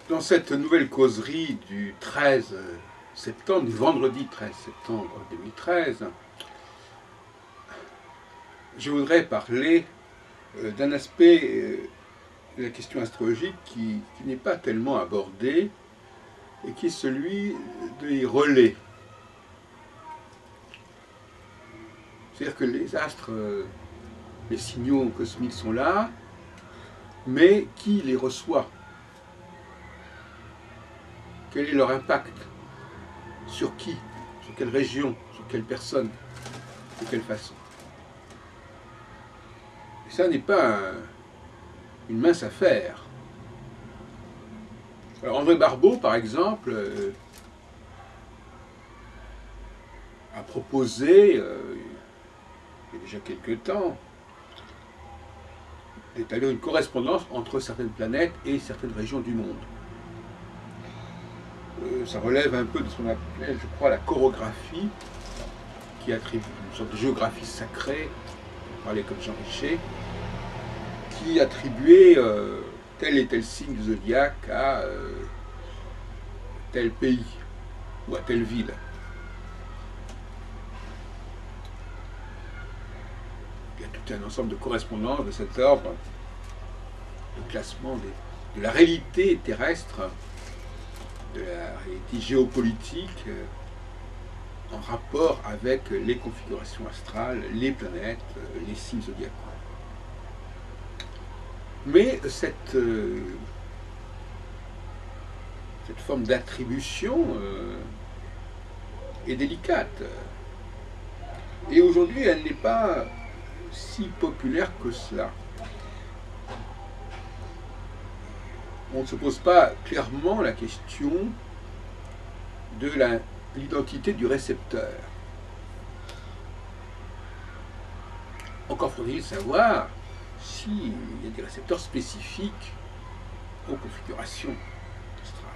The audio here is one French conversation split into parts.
Dans cette nouvelle causerie du 13 septembre, du vendredi 13 septembre 2013, je voudrais parler d'un aspect de la question astrologique qui n'est pas tellement abordé et qui est celui des relais. C'est-à-dire que les astres, les signaux cosmiques sont là, mais qui les reçoit? Quel est leur impact? Sur qui? Sur quelle région? Sur quelle personne? De quelle façon? Et ça n'est pas une mince affaire. Alors André Barbeau, par exemple, a proposé, il y a déjà quelques temps, d'établir une correspondance entre certaines planètes et certaines régions du monde. Ça relève un peu de ce qu'on appelait, je crois, la chorographie, qui attribue une sorte de géographie sacrée, on parlait comme Jean Richer, qui attribuait tel et tel signe du zodiaque à tel pays ou à telle ville. Il y a tout un ensemble de correspondances de cet ordre, de classement de la réalité terrestre, de la réalité géopolitique en rapport avec les configurations astrales, les planètes, les signes zodiacaux. Mais cette forme d'attribution est délicate. Et aujourd'hui, elle n'est pas si populaire que cela. On ne se pose pas clairement la question de l'identité du récepteur. Encore faudrait-il savoir s'il y a des récepteurs spécifiques aux configurations astrales.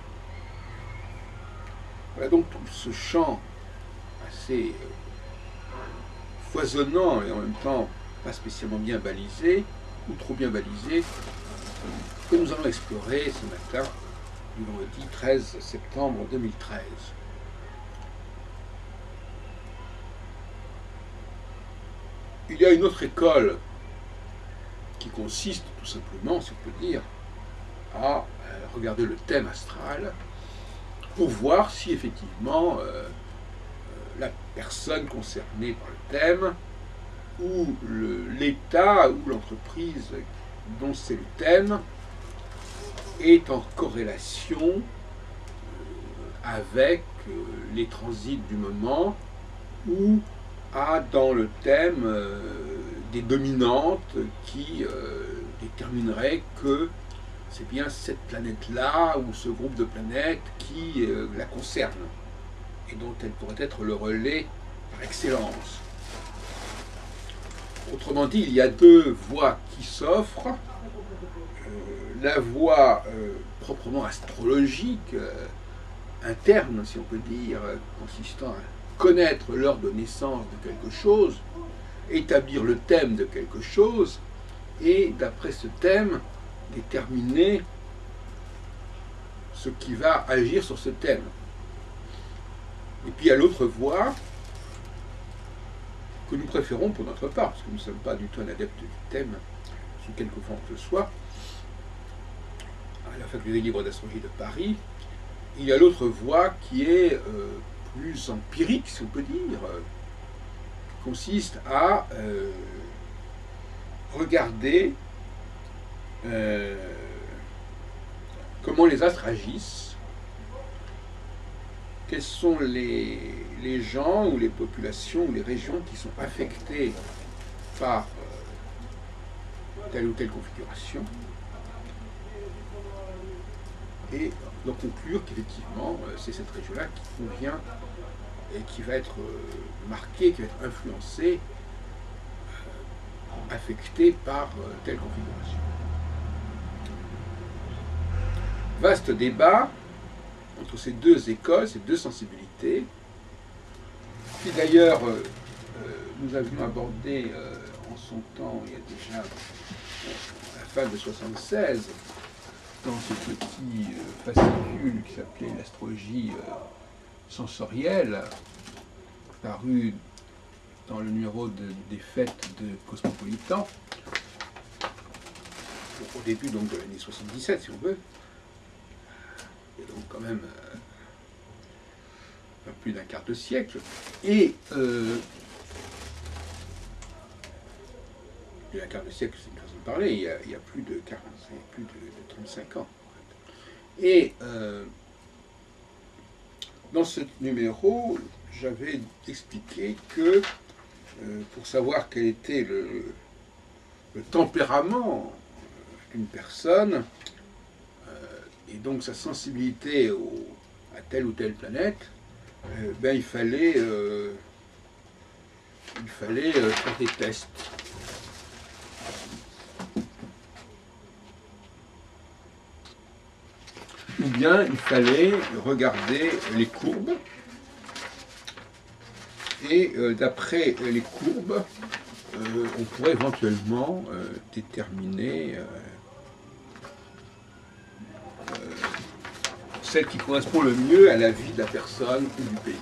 Voilà donc tout ce champ assez foisonnant et en même temps pas spécialement bien balisé, ou trop bien balisé, que nous allons explorer ce matin, du vendredi 13 septembre 2013. Il y a une autre école qui consiste tout simplement, si on peut dire, à regarder le thème astral pour voir si effectivement la personne concernée par le thème ou l'État ou l'entreprise dont c'est le thème est en corrélation avec les transits du moment ou a dans le thème des dominantes qui détermineraient que c'est bien cette planète-là ou ce groupe de planètes qui la concerne et dont elle pourrait être le relais par excellence. Autrement dit, il y a deux voies qui s'offrent. La voie proprement astrologique, interne, si on peut dire, consistant à connaître l'heure de naissance de quelque chose, établir le thème de quelque chose, et d'après ce thème, déterminer ce qui va agir sur ce thème. Et puis il y a l'autre voie, que nous préférons pour notre part, parce que nous ne sommes pas du tout un adepte du thème, sous quelque forme que ce soit, à la Faculté libre d'astrologie de Paris. Il y a l'autre voie qui est plus empirique, si on peut dire, qui consiste à regarder comment les astres agissent, quels sont les gens ou les populations ou les régions qui sont affectées par telle ou telle configuration, et donc conclure qu'effectivement c'est cette région-là qui convient et qui va être marquée, qui va être influencée, affectée par telle configuration. Vaste débat entre ces deux écoles, ces deux sensibilités, qui d'ailleurs nous avions abordé en son temps, il y a déjà à la fin de 1976, dans ce petit fascicule qui s'appelait l'astrologie sensorielle, paru dans le numéro des fêtes de Cosmopolitan, au début donc de l'année 77 si on veut. Il y a donc quand même plus d'un quart de siècle. Et un quart de siècle, c'est une façon de parler, il y a plus de 40, plus de 35 ans. Et dans ce numéro, j'avais expliqué que pour savoir quel était le tempérament d'une personne, et donc sa sensibilité à telle ou telle planète, ben, il fallait faire des tests. Ou bien il fallait regarder les courbes, et d'après les courbes, on pourrait éventuellement déterminer celle qui correspond le mieux à la vie de la personne ou du pays.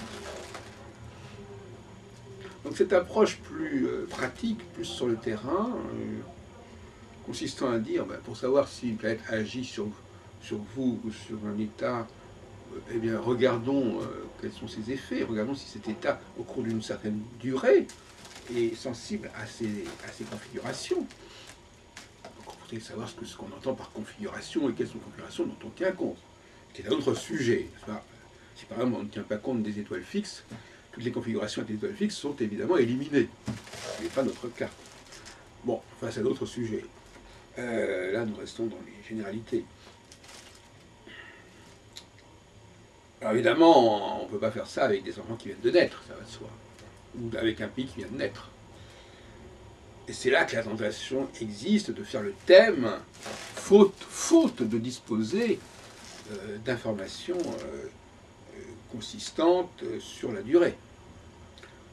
Donc cette approche plus pratique, plus sur le terrain, consistant à dire, ben, pour savoir si une planète agit sur vous ou sur un état, eh bien regardons quels sont ses effets, regardons si cet état, au cours d'une certaine durée, est sensible à ces configurations. Donc on pourrait savoir ce qu'on entend par configuration et quelles sont les configurations dont on tient compte. C'est un autre sujet. Si par exemple on ne tient pas compte des étoiles fixes, toutes les configurations des étoiles fixes sont évidemment éliminées. Ce n'est pas notre cas. Bon, enfin c'est un autre sujet. Là nous restons dans les généralités. Alors évidemment, on ne peut pas faire ça avec des enfants qui viennent de naître, ça va de soi. Ou avec un pays qui vient de naître. Et c'est là que la tentation existe de faire le thème, faute de disposer d'informations consistantes sur la durée.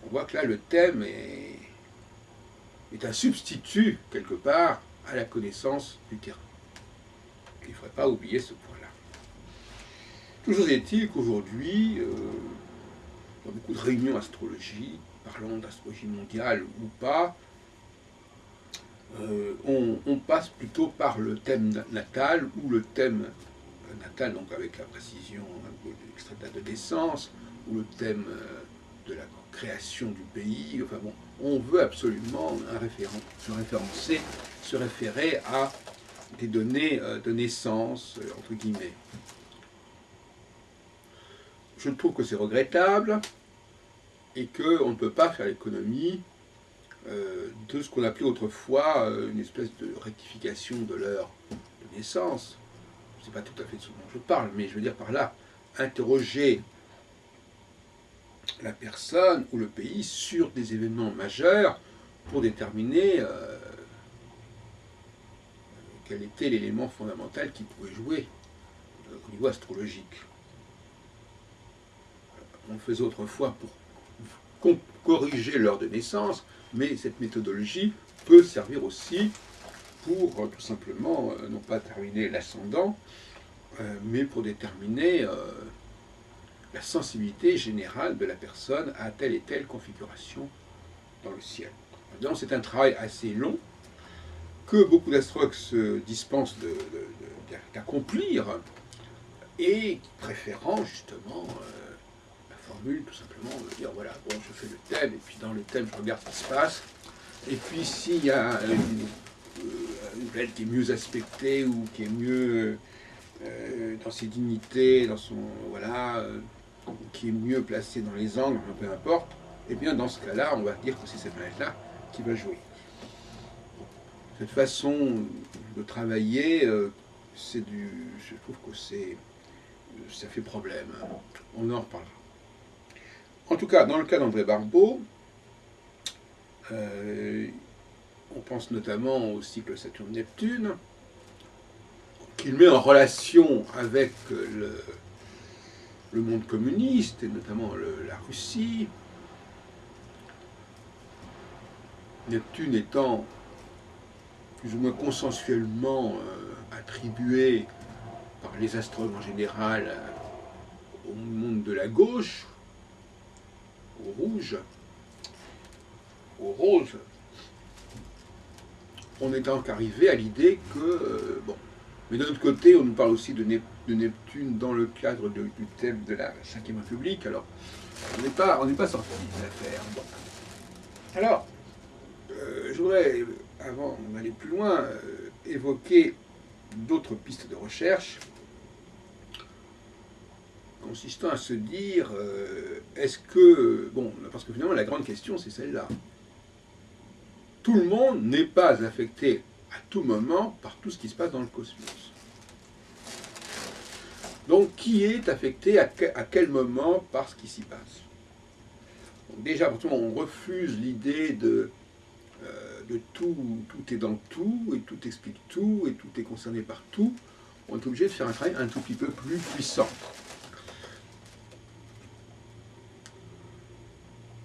On voit que là, le thème est un substitut, quelque part, à la connaissance du terrain. Il ne faudrait pas oublier ce point-là. Toujours est-il qu'aujourd'hui, dans beaucoup de réunions astrologiques, parlant d'astrologie mondiale ou pas, on passe plutôt par le thème natal ou le thème natal, donc avec la précision de l'extrait de date de naissance, ou le thème de la création du pays. Enfin bon, on veut absolument se référer à des données de naissance, entre guillemets. Je trouve que c'est regrettable et qu'on ne peut pas faire l'économie de ce qu'on appelait autrefois une espèce de rectification de l'heure de naissance. C'est pas tout à fait de ce dont je parle, mais je veux dire par là, interroger la personne ou le pays sur des événements majeurs pour déterminer quel était l'élément fondamental qui pouvait jouer au niveau astrologique. On le faisait autrefois pour corriger l'heure de naissance, mais cette méthodologie peut servir aussi pour tout simplement, non pas terminer l'ascendant, mais pour déterminer la sensibilité générale de la personne à telle et telle configuration dans le ciel. Donc c'est un travail assez long que beaucoup d'astrologues se dispensent d'accomplir et préférant justement la formule tout simplement de dire voilà, bon, je fais le thème et puis dans le thème je regarde ce qui se passe et puis s'il y a une planète qui est mieux aspectée ou qui est mieux dans ses dignités, dans son qui est mieux placée dans les angles, peu importe, et bien dans ce cas-là, on va dire que c'est cette planète-là qui va jouer. Cette façon de travailler, je trouve que ça fait problème. On en reparlera. En tout cas, dans le cas d'André Barbeau, on pense notamment au cycle Saturne-Neptune, qu'il met en relation avec le monde communiste, et notamment la Russie. Neptune étant plus ou moins consensuellement attribué par les astrologues en général au monde de la gauche, au rouge, au rose, on est donc arrivé à l'idée que, bon, mais d'un autre côté, on nous parle aussi de Neptune dans le cadre du thème de la Ve République, alors on n'est pas sorti de l'affaire. Bon. Alors, je voudrais, avant d'aller plus loin, évoquer d'autres pistes de recherche consistant à se dire, est-ce que, bon, parce que finalement la grande question c'est celle-là, tout le monde n'est pas affecté à tout moment par tout ce qui se passe dans le cosmos. Donc qui est affecté à quel moment par ce qui s'y passe? Donc, déjà, on refuse l'idée de tout est dans tout, et tout explique tout, et tout est concerné par tout. On est obligé de faire un travail un tout petit peu plus puissant.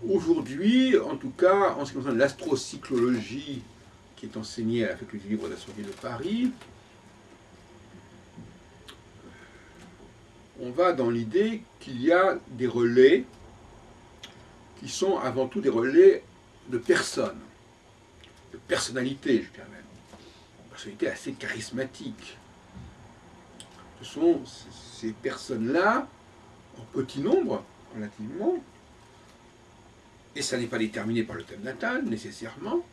Aujourd'hui, en tout cas, en ce qui concerne l'astrocyclologie qui est enseignée à la Faculté libre d'astrologie de Paris, on va dans l'idée qu'il y a des relais qui sont avant tout des relais de personnes, de personnalités, je dirais même. Une personnalité assez charismatique. Ce sont ces personnes-là, en petit nombre, relativement, et ça n'est pas déterminé par le thème natal, nécessairement.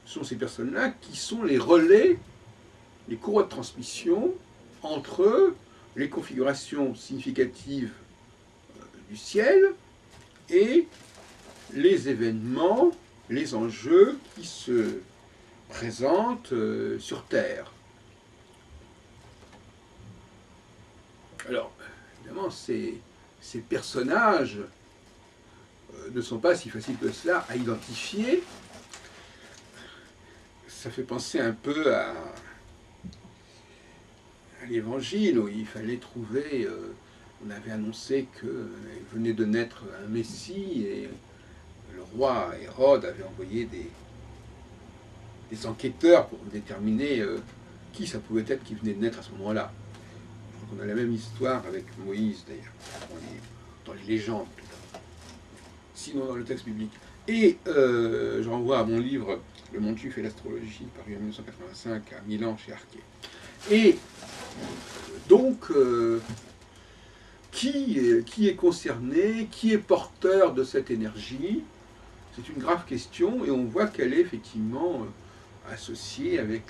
Ce sont ces personnes-là qui sont les relais, les courroies de transmission entre les configurations significatives du ciel et les événements, les enjeux qui se présentent sur Terre. Alors, évidemment, ces personnages ne sont pas si faciles que cela à identifier. Ça fait penser un peu à l'Évangile, où il fallait trouver, on avait annoncé qu'il venait de naître un Messie, et le roi Hérode avait envoyé des enquêteurs pour déterminer qui ça pouvait être qui venait de naître à ce moment-là. Je crois qu'on a la même histoire avec Moïse, d'ailleurs, dans les légendes, sinon dans le texte biblique. Et je renvoie à mon livre « Le Montuf et l'astrologie », paru en 1985 à Milan chez Arquet. Et donc, qui est concerné, qui est porteur de cette énergie? C'est une grave question, et on voit qu'elle est effectivement associée avec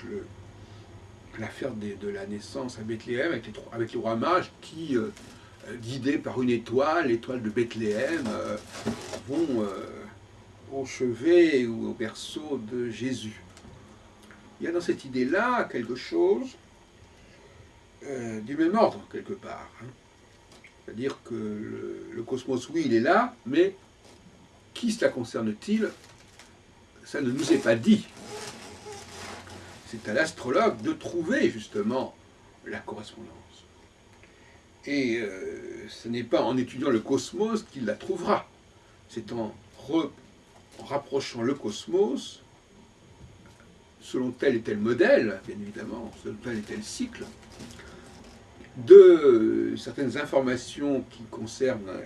l'affaire de la naissance à Bethléem, avec les rois mages qui, guidés par une étoile, l'étoile de Bethléem, vont au chevet ou au berceau de Jésus. Il y a dans cette idée-là quelque chose du même ordre, quelque part. C'est-à-dire que le cosmos, oui, il est là, mais qui cela concerne-t-il? Ça ne nous est pas dit. C'est à l'astrologue de trouver, justement, la correspondance. Et ce n'est pas en étudiant le cosmos qu'il la trouvera. C'est en rapprochant le cosmos, selon tel et tel modèle, bien évidemment, selon tel et tel cycle, de certaines informations qui concernent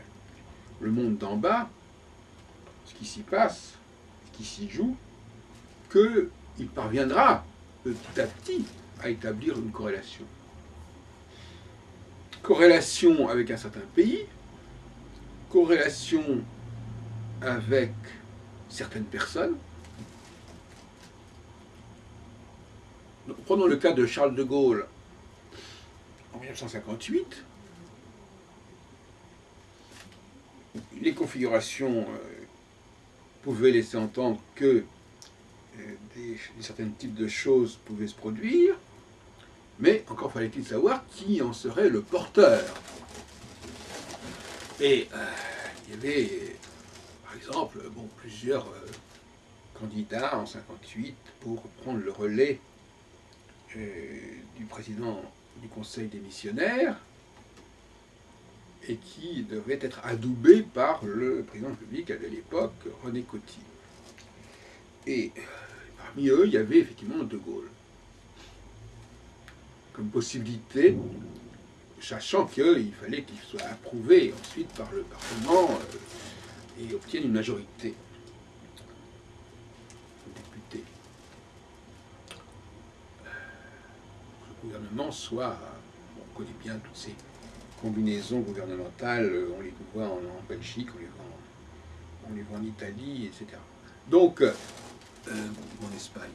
le monde d'en bas, ce qui s'y passe, ce qui s'y joue, qu'il parviendra petit à petit à établir une corrélation. Corrélation avec un certain pays, corrélation avec certaines personnes. Donc, prenons le cas de Charles de Gaulle en 1958. Les configurations pouvaient laisser entendre que certains types de choses pouvaient se produire, mais encore fallait-il savoir qui en serait le porteur. Et il y avait, par exemple, plusieurs candidats en 1958 pour prendre le relais du président du Conseil des missionnaires, et qui devait être adoubé par le président de la République de l'époque, René Coty. Et parmi eux, il y avait effectivement De Gaulle. comme possibilité, sachant qu'il fallait qu'il soit approuvé ensuite par le Parlement et obtienne une majorité de députés. Le gouvernement soit, on connaît bien toutes ces combinaisons gouvernementales, on les voit en Belgique, on les voit en Italie, etc. Donc, en Espagne.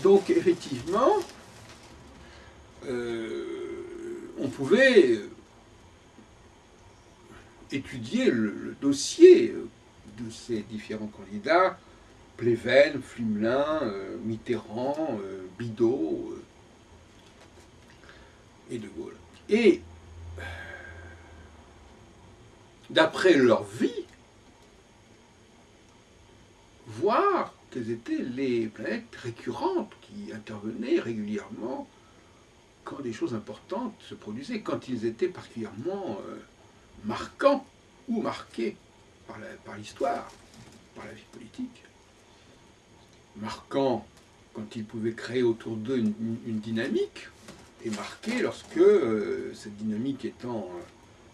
Donc, effectivement, on pouvait étudier le dossier de ces différents candidats, Pleven, Flumelin, Mitterrand, Bidault et De Gaulle. Et d'après leur vie, voir quelles étaient les planètes récurrentes qui intervenaient régulièrement quand des choses importantes se produisaient, quand ils étaient particulièrement marquants ou marqués par l'histoire, par la vie politique. Marquants quand ils pouvaient créer autour d'eux une dynamique, et marqués lorsque, cette dynamique étant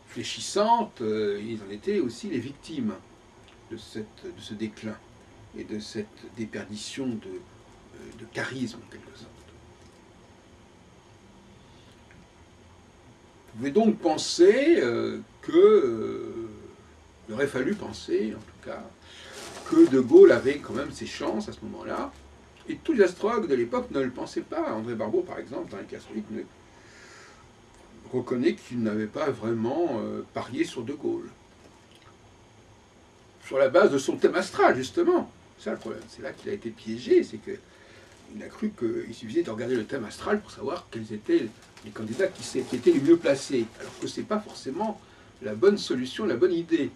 fléchissante, ils en étaient aussi les victimes de ce déclin et de cette déperdition de charisme, en quelque sorte. Vous pouvez donc penser il aurait fallu penser, en tout cas, que De Gaulle avait quand même ses chances à ce moment-là, et tous les astrologues de l'époque ne le pensaient pas. André Barbeau, par exemple, dans les astrologiques, reconnaît qu'il n'avait pas vraiment parié sur De Gaulle. Sur la base de son thème astral, justement. C'est ça le problème. C'est là qu'il a été piégé, c'est qu'il a cru qu'il suffisait de regarder le thème astral pour savoir quels étaient les candidats qui étaient les mieux placés, alors que ce n'est pas forcément la bonne solution, la bonne idée.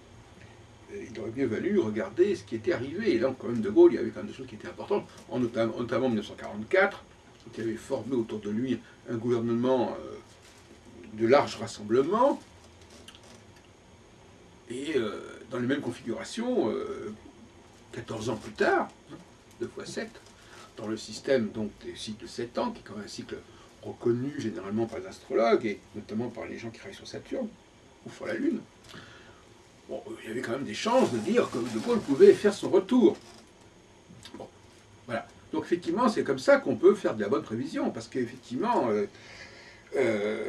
Il aurait bien valu regarder ce qui était arrivé. Et là, quand même, De Gaulle, il y avait quand même des choses qui étaient importantes, notamment en 1944, où il avait formé autour de lui un gouvernement de large rassemblement, et dans les mêmes configurations, 14 ans plus tard, 2 fois 7, dans le système donc, des cycles de 7 ans, qui est quand même un cycle reconnu généralement par les astrologues, et notamment par les gens qui travaillent sur Saturne, ou sur la Lune. Bon, il y avait quand même des chances de dire que De Gaulle pouvait faire son retour. Bon, voilà. Donc effectivement, c'est comme ça qu'on peut faire de la bonne prévision, parce qu'effectivement,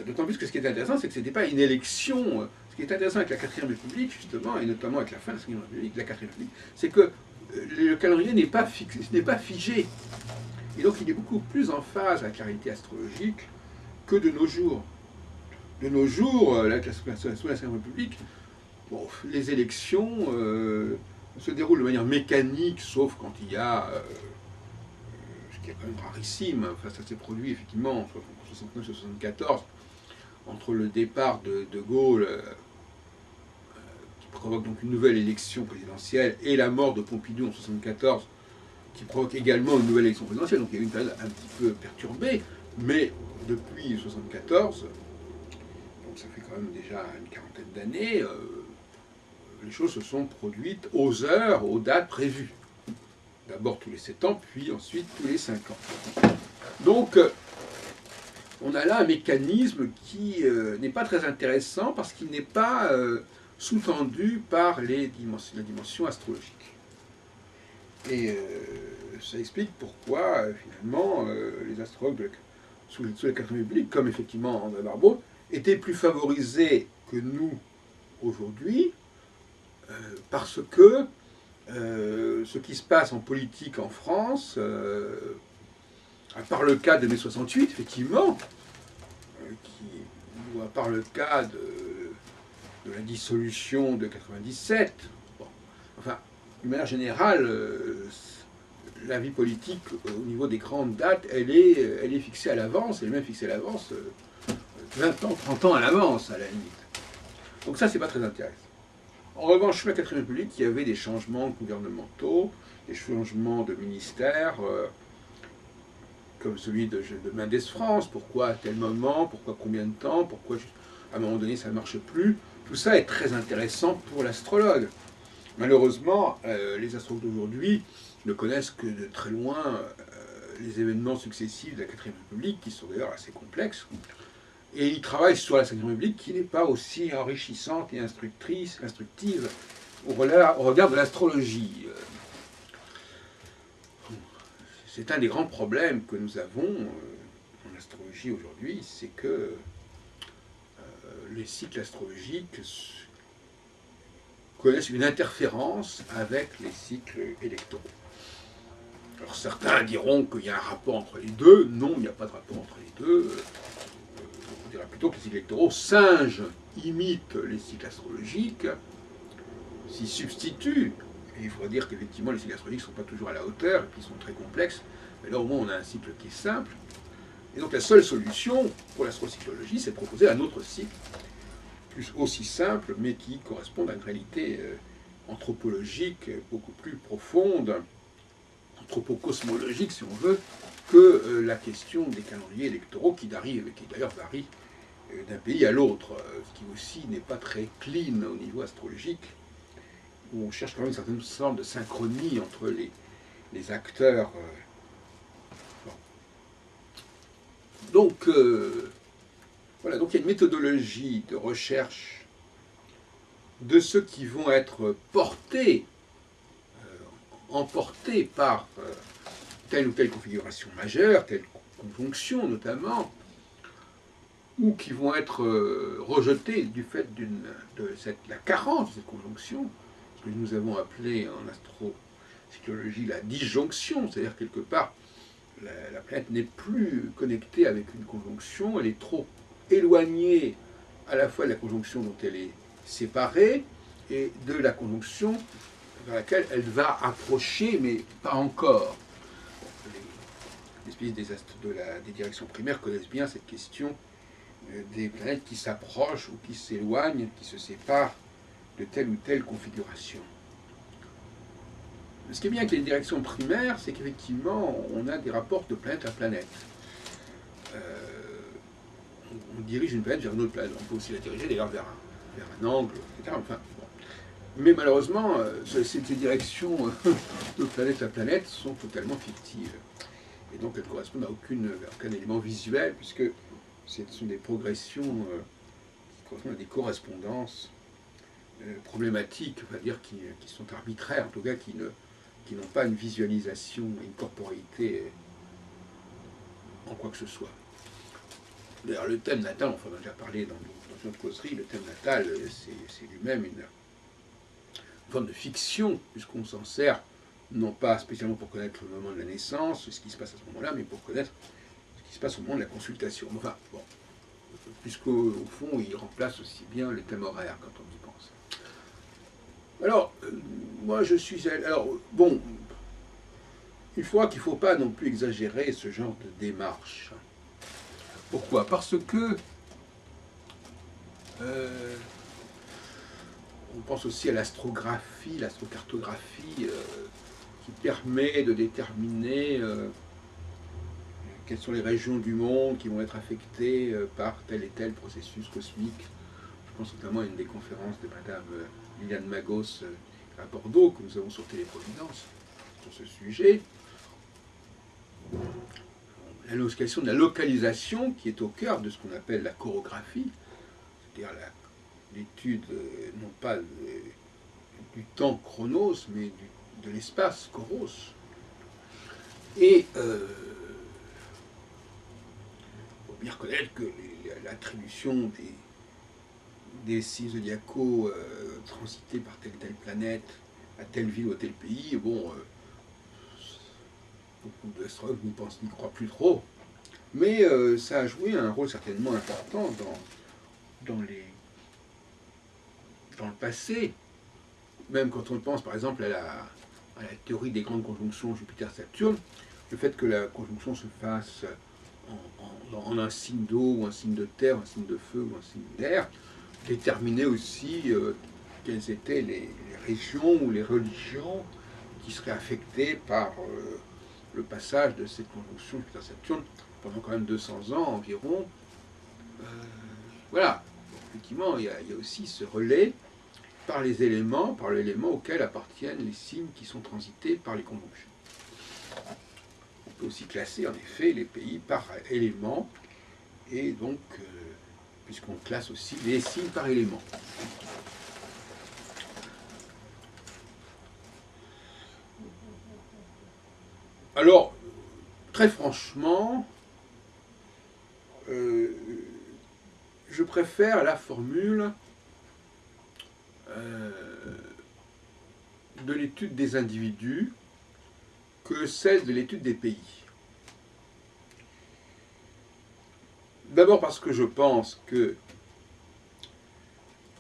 d'autant plus que ce qui est intéressant, c'est que ce n'était pas une élection. Ce qui est intéressant avec la 4ème République, justement, et notamment avec la fin de la 5ème République, la 4ème République, c'est que le calendrier n'est pas figé. Et donc il est beaucoup plus en phase avec la réalité astrologique que de nos jours. De nos jours, sous la 5ème République, bon, les élections se déroulent de manière mécanique, sauf quand il y a, ce qui est quand même rarissime, enfin, ça s'est produit effectivement entre 69 et 74, entre le départ de Gaulle, qui provoque donc une nouvelle élection présidentielle, et la mort de Pompidou en 74, qui provoque également une nouvelle élection présidentielle. Donc il y a eu une période un petit peu perturbée, mais depuis 1974, donc ça fait quand même déjà une quarantaine d'années, les choses se sont produites aux heures, aux dates prévues. D'abord tous les 7 ans, puis ensuite tous les 5 ans. Donc, on a là un mécanisme qui n'est pas très intéressant parce qu'il n'est pas sous-tendu par la dimension astrologique. Et ça explique pourquoi, finalement, les astrologues sous la 4ème République, comme effectivement André Barbeau, étaient plus favorisés que nous aujourd'hui, parce que ce qui se passe en politique en France, à part le cas de mai 68, effectivement, ou à part le cas de la dissolution de 97, bon, enfin, d'une manière générale, la vie politique au niveau des grandes dates, elle est fixée à l'avance, elle est même fixée à l'avance 20 ans, 30 ans à l'avance, à la limite. Donc ça, c'est pas très intéressant. En revanche, sous la 4ème République, il y avait des changements gouvernementaux, des changements de ministères, comme celui de Mendes France. Pourquoi à tel moment, pourquoi combien de temps, pourquoi à un moment donné ça ne marche plus. Tout ça est très intéressant pour l'astrologue. Malheureusement, les astrologues d'aujourd'hui ne connaissent que de très loin les événements successifs de la 4ème République, qui sont d'ailleurs assez complexes. Et il travaille sur la 5ème République, qui n'est pas aussi enrichissante et instructive au regard de l'astrologie. C'est un des grands problèmes que nous avons en astrologie aujourd'hui, c'est que les cycles astrologiques connaissent une interférence avec les cycles électoraux. Alors certains diront qu'il y a un rapport entre les deux. Non, il n'y a pas de rapport entre les deux. On dira plutôt que les cycles électoraux imitent les cycles astrologiques, s'y substituent. Et il faudrait dire qu'effectivement les cycles astrologiques ne sont pas toujours à la hauteur, et puis ils sont très complexes. Mais là au moins on a un cycle qui est simple. Et donc la seule solution pour l'astrocyclologie, c'est de proposer un autre cycle, plus aussi simple, mais qui correspond à une réalité anthropologique beaucoup plus profonde, anthropocosmologique si on veut, que la question des calendriers électoraux qui d'ailleurs varient d'un pays à l'autre, ce qui aussi n'est pas très clean au niveau astrologique, où on cherche quand même une certaine forme de synchronie entre les acteurs. Donc, voilà, donc il y a une méthodologie de recherche de ceux qui vont être emportés par telle ou telle configuration majeure, telle conjonction notamment, ou qui vont être rejetés du fait de la carence de cette conjonction, ce que nous avons appelé en astrocyclologie la disjonction, c'est-à-dire quelque part la planète n'est plus connectée avec une conjonction, elle est trop éloignée à la fois de la conjonction dont elle est séparée et de la conjonction vers laquelle elle va approcher, mais pas encore. Les spécialistes des directions primaires connaissent bien cette question des planètes qui s'approchent ou qui s'éloignent, qui se séparent de telle ou telle configuration. Ce qui est bien avec les directions primaires, c'est qu'effectivement, on a des rapports de planète à planète. On dirige une planète vers une autre planète. On peut aussi la diriger d'ailleurs vers un angle, etc. Enfin, bon. Mais malheureusement, ces directions de planète à planète sont totalement fictives. Et donc elles ne correspondent à aucun élément visuel, puisque ce sont des progressions qui correspondent à des correspondances problématiques, on va dire, qui sont arbitraires, en tout cas qui n'ont pas une visualisation, une corporéité en quoi que ce soit. D'ailleurs, le thème natal, on en a déjà parlé dans une autre causerie, le thème natal, c'est lui-même une forme de fiction, puisqu'on s'en sert non pas spécialement pour connaître le moment de la naissance, ce qui se passe à ce moment-là, mais pour connaître ce qui se passe au moment de la consultation. Enfin, bon, puisqu'au fond, il remplace aussi bien le thème horaire quand on y pense. Alors, moi je suis... Alors, bon, il faut qu'il ne faut pas non plus exagérer ce genre de démarche. Pourquoi? Parce que on pense aussi à l'astrographie, l'astrocartographie, qui permet de déterminer quelles sont les régions du monde qui vont être affectées par tel et tel processus cosmique. Je pense notamment à une des conférences de Madame Liliane Magos à Bordeaux, que nous avons sur Téléprovidence, sur ce sujet. La question de la localisation qui est au cœur de ce qu'on appelle la chorographie, c'est-à-dire l'étude non pas du temps chronos, mais de l'espace choros. Et il faut bien reconnaître que l'attribution des signes zodiacaux transités par telle ou telle planète à telle ville ou à tel pays, bon, beaucoup d'astrologues n'y croient plus trop, mais ça a joué un rôle certainement important dans le passé, même quand on pense par exemple à la théorie des grandes conjonctions Jupiter-Saturne, le fait que la conjonction se fasse en un signe d'eau ou un signe de terre, un signe de feu ou un signe d'air, déterminait aussi quelles étaient les régions ou les religions qui seraient affectées par le passage de cette conjonction Jupiter-Saturne pendant quand même 200 ans environ. Voilà, effectivement, il y a aussi ce relais par l'élément auquel appartiennent les signes qui sont transités par les conjonctions. peut aussi classer en effet les pays par élément, et donc, puisqu'on classe aussi les signes par élément. Alors, très franchement, je préfère la formule de l'étude des individus que celle de l'étude des pays. D'abord parce que je pense que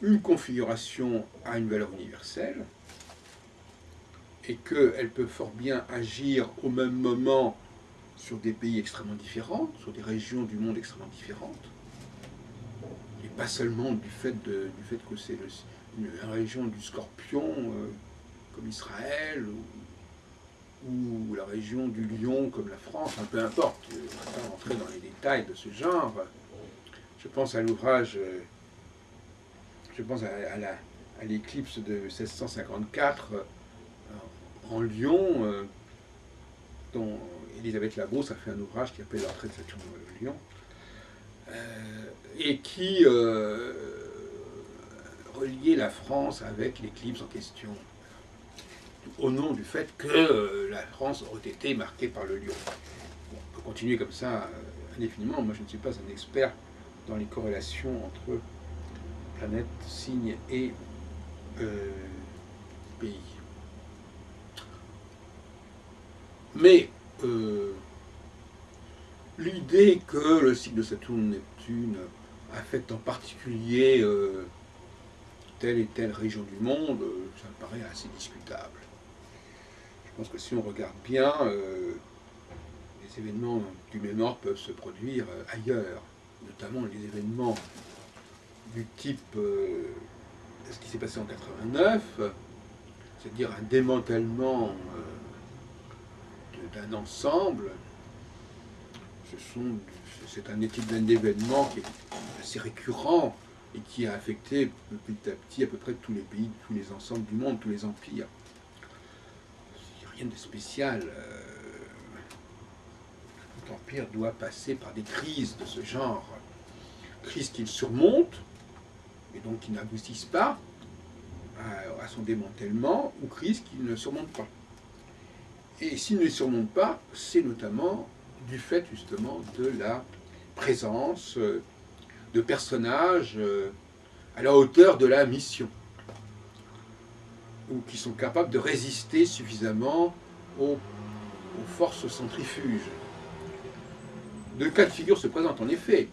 une configuration a une valeur universelle et qu'elle peut fort bien agir au même moment sur des pays extrêmement différents, sur des régions du monde extrêmement différentes, et pas seulement du fait que c'est une région du Scorpion, comme Israël, ou la région du Lion, comme la France, peu importe, je ne vais pas rentrer dans les détails de ce genre. Je pense à l'ouvrage, je pense à l'éclipse de 1654 en Lyon, dont Elisabeth Labrousse a fait un ouvrage qui s'appelle L'entrée de Saturne dans le Lion, et qui reliait la France avec l'éclipse en question, au nom du fait que la France aurait été marquée par le lion. Bon, on peut continuer comme ça indéfiniment. Moi, je ne suis pas un expert dans les corrélations entre planètes, signes et pays. Mais l'idée que le cycle de Saturne-Neptune affecte en particulier telle et telle région du monde, ça me paraît assez discutable. Je pense que si on regarde bien, les événements du même ordre peuvent se produire ailleurs, notamment les événements du type ce qui s'est passé en 89, c'est-à-dire un démantèlement d'un ensemble. C'est un type d'événement qui est assez récurrent et qui a affecté petit à petit à peu près tous les pays, tous les ensembles du monde, tous les empires. Rien de spécial. Tout empire doit passer par des crises de ce genre. Crises qu'il surmonte, et donc qui n'aboutissent pas à son démantèlement, ou crises qu'il ne surmonte pas. Et s'il ne les surmonte pas, c'est notamment du fait justement de la présence de personnages à la hauteur de la mission, ou qui sont capables de résister suffisamment aux forces centrifuges. Deux cas de figure se présentent en effet.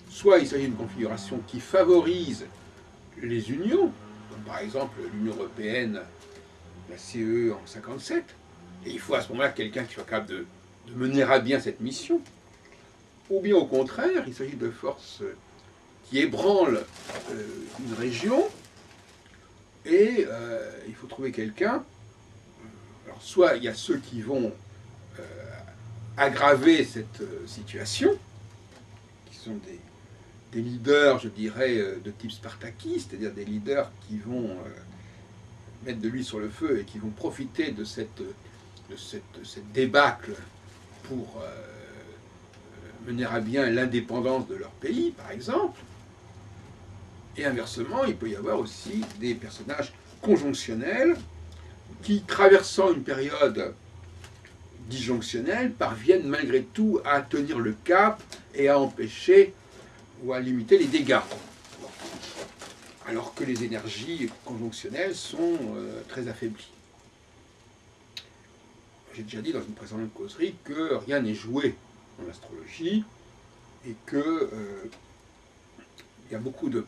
Soit il s'agit d'une configuration qui favorise les unions, comme par exemple l'Union européenne, la CE en 1957, et il faut à ce moment-là quelqu'un qui soit capable de mener à bien cette mission, ou bien au contraire, il s'agit de forces qui ébranlent une région, et il faut trouver quelqu'un. Alors soit il y a ceux qui vont aggraver cette situation, qui sont des leaders, je dirais, de type spartakiste, c'est-à-dire des leaders qui vont mettre de l'huile sur le feu et qui vont profiter de cette débâcle pour mener à bien l'indépendance de leur pays, par exemple. Et inversement, il peut y avoir aussi des personnages conjonctionnels qui, traversant une période disjonctionnelle, parviennent malgré tout à tenir le cap et à empêcher ou à limiter les dégâts. Alors que les énergies conjonctionnelles sont très affaiblies. J'ai déjà dit dans une précédente causerie que rien n'est joué en astrologie et que il y a beaucoup de